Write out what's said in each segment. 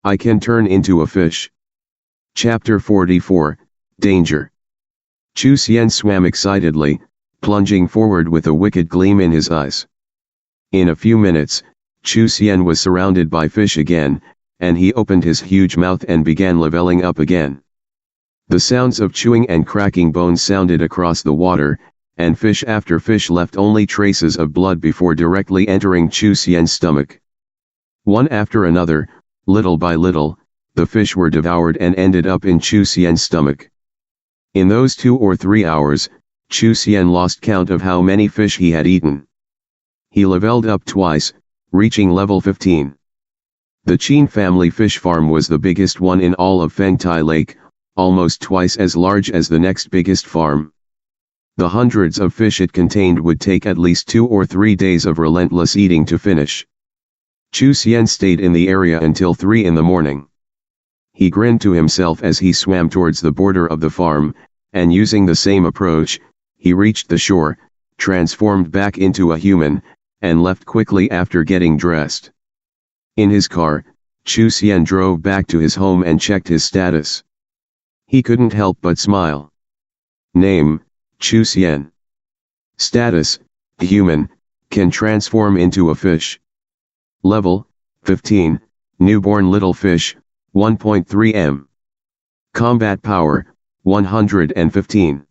I can turn into a fish. Chapter 44, Danger. Chu Xian swam excitedly, plunging forward with a wicked gleam in his eyes. In a few minutes, Chu Xian was surrounded by fish again, and he opened his huge mouth and began leveling up again. The sounds of chewing and cracking bones sounded across the water, and fish after fish left only traces of blood before directly entering Chu Xian's stomach. One after another, little by little, the fish were devoured and ended up in Chu Xian's stomach. In those 2 or 3 hours, Chu Xian lost count of how many fish he had eaten. He leveled up twice, reaching level 15. The Qin family fish farm was the biggest one in all of Fengtai Lake, almost twice as large as the next biggest farm. The hundreds of fish it contained would take at least 2 or 3 days of relentless eating to finish. Chu Xian stayed in the area until 3 in the morning. He grinned to himself as he swam towards the border of the farm, and using the same approach, he reached the shore, transformed back into a human, and left quickly after getting dressed. In his car, Chu Xian drove back to his home and checked his status. He couldn't help but smile. Name, Chu Xian. Status, human, can transform into a fish. Level, 15, newborn little fish, 1.3 m. Combat power, 115.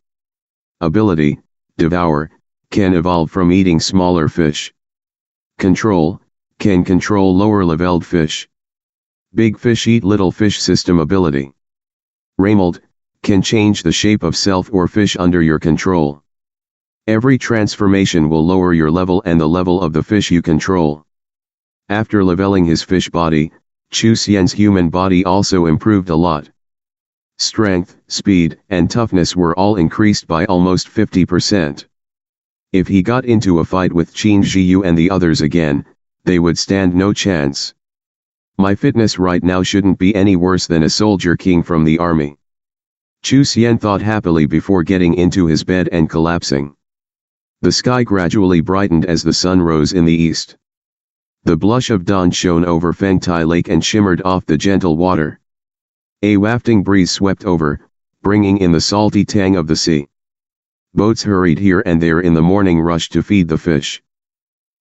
Ability, devour, can evolve from eating smaller fish. Control, can control lower leveled fish. Big fish eat little fish system ability. Remold, can change the shape of self or fish under your control. Every transformation will lower your level and the level of the fish you control. After leveling his fish body, Chu Xian's human body also improved a lot. Strength, speed, and toughness were all increased by almost 50%. If he got into a fight with Qin Zhiyu and the others again, they would stand no chance. My fitness right now shouldn't be any worse than a soldier king from the army. Chu Xian thought happily before getting into his bed and collapsing. The sky gradually brightened as the sun rose in the east. The blush of dawn shone over Fengtai Lake and shimmered off the gentle water. A wafting breeze swept over, bringing in the salty tang of the sea. Boats hurried here and there in the morning rush to feed the fish.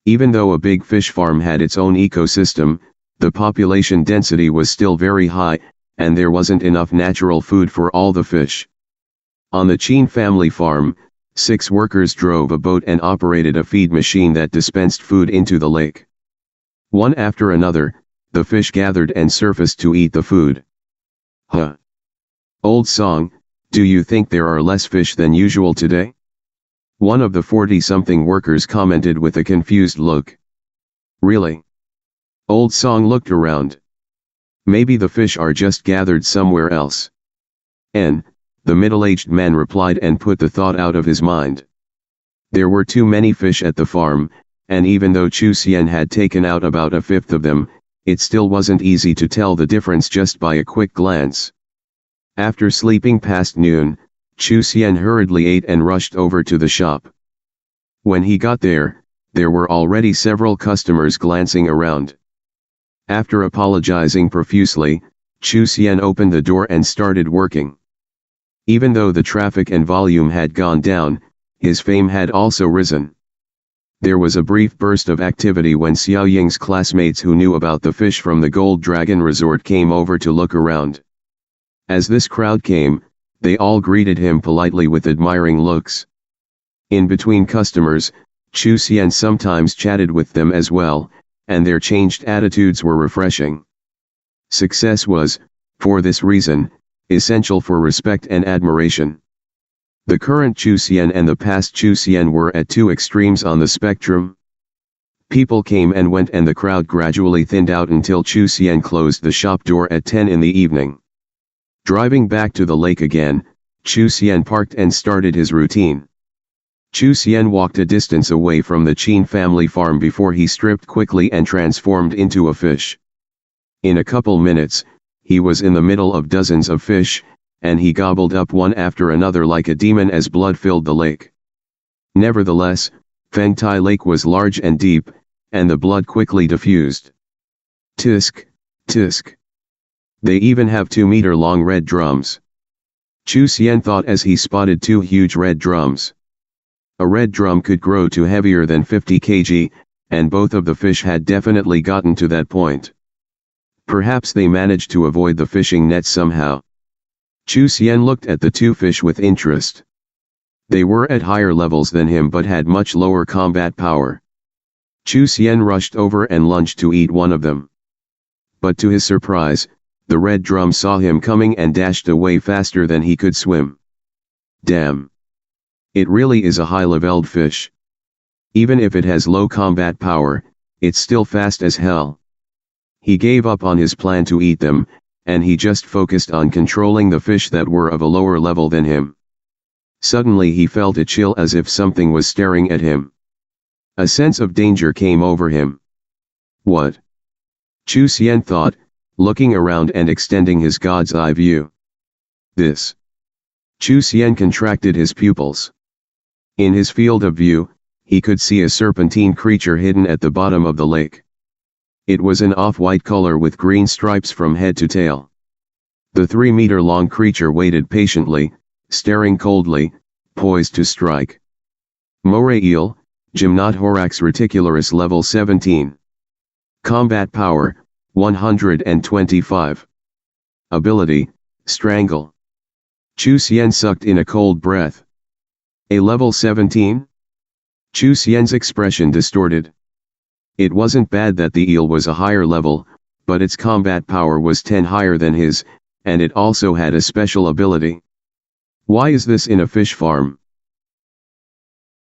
Even though a big fish farm had its own ecosystem, the population density was still very high, and there wasn't enough natural food for all the fish. On the Qin family farm, 6 workers drove a boat and operated a feed machine that dispensed food into the lake. One after another, the fish gathered and surfaced to eat the food. Huh. Old song, do you think there are less fish than usual today? One of the 40-something workers commented with a confused look. Really? Old Song looked around. Maybe the fish are just gathered somewhere else. The middle-aged man replied and put the thought out of his mind. There were too many fish at the farm, and even though Chu Xian had taken out about a fifth of them, it still wasn't easy to tell the difference just by a quick glance. After sleeping past noon, Chu Xian hurriedly ate and rushed over to the shop. When he got there were already several customers glancing around. After apologizing profusely, Chu Xian opened the door and started working. Even though the traffic and volume had gone down, his fame had also risen. There was a brief burst of activity when Xiao Ying's classmates who knew about the fish from the Gold Dragon Resort came over to look around. As this crowd came, they all greeted him politely with admiring looks. In between customers, Chu Xian sometimes chatted with them as well, and their changed attitudes were refreshing. Success was, for this reason, essential for respect and admiration. The current Chu Xian and the past Chu Xian were at 2 extremes on the spectrum. People came and went and the crowd gradually thinned out until Chu Xian closed the shop door at 10 in the evening. Driving back to the lake again, Chu Xian parked and started his routine. Chu Xian walked a distance away from the Qin family farm before he stripped quickly and transformed into a fish. In a couple minutes, he was in the middle of dozens of fish, and he gobbled up one after another like a demon as blood filled the lake. Nevertheless, Fengtai Lake was large and deep, and the blood quickly diffused. Tisk, tisk. They even have 2-meter-long red drums. Chu Xian thought as he spotted 2 huge red drums. A red drum could grow to heavier than 50 kg, and both of the fish had definitely gotten to that point. Perhaps they managed to avoid the fishing net somehow. Chu Xian looked at the 2 fish with interest. They were at higher levels than him but had much lower combat power. Chu Xian rushed over and lunged to eat one of them. But to his surprise, the red drum saw him coming and dashed away faster than he could swim. Damn! It really is a high-leveled fish. Even if it has low combat power, it's still fast as hell. He gave up on his plan to eat them, and he just focused on controlling the fish that were of a lower level than him. Suddenly he felt a chill as if something was staring at him. A sense of danger came over him. What? Chu Xian thought, looking around and extending his god's eye view. This. Chu Xian contracted his pupils. In his field of view, he could see a serpentine creature hidden at the bottom of the lake. It was an off-white color with green stripes from head to tail. The 3-meter-long creature waited patiently, staring coldly, poised to strike. Moray eel, Gymnothorax reticularis level 17. Combat power, 125. Ability, strangle. Chu Xian sucked in a cold breath. A level 17? Chu Xian's expression distorted. It wasn't bad that the eel was a higher level, but its combat power was 10 higher than his, and it also had a special ability. Why is this in a fish farm?